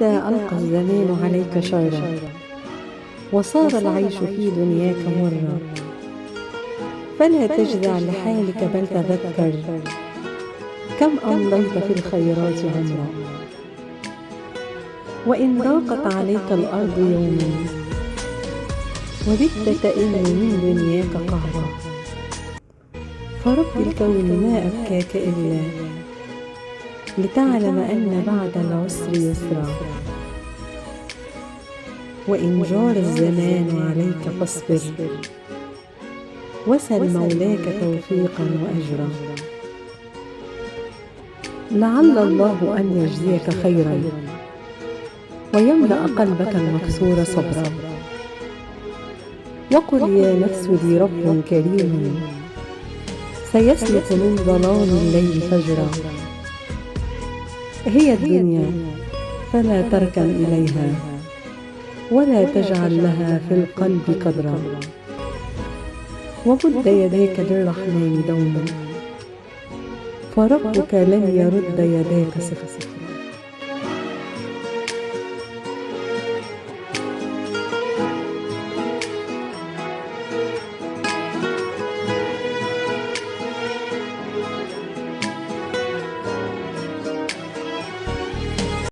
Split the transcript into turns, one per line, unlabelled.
إذا ألقى الزمان عليك شرا وصار العيش في دنياك مرا، فلا تجزع لحالك بل تذكر كم أمضيت في الخيرات عمرا. وإن ضاقت عليك الأرض يوما وبت تئن من دنياك قهرا، فرب الكون ما أبكاك إلا لتعلم أن بعد العسر يسرا. وإن جار الزمان عليك فاصبر وسل مولاك توفيقا وأجرا، لعل الله أن يجزيك خيرا ويملأ قلبك المكسور صبرا. وقل يا نفس لي رب كريم سيسلك من ظلام الليل فجرا، هي الدنيا فلا تركن إليها ولا تجعل لها في القلب قدرا. ومد يديك للرحمن دوما فربك لن يرد يداك صفرا.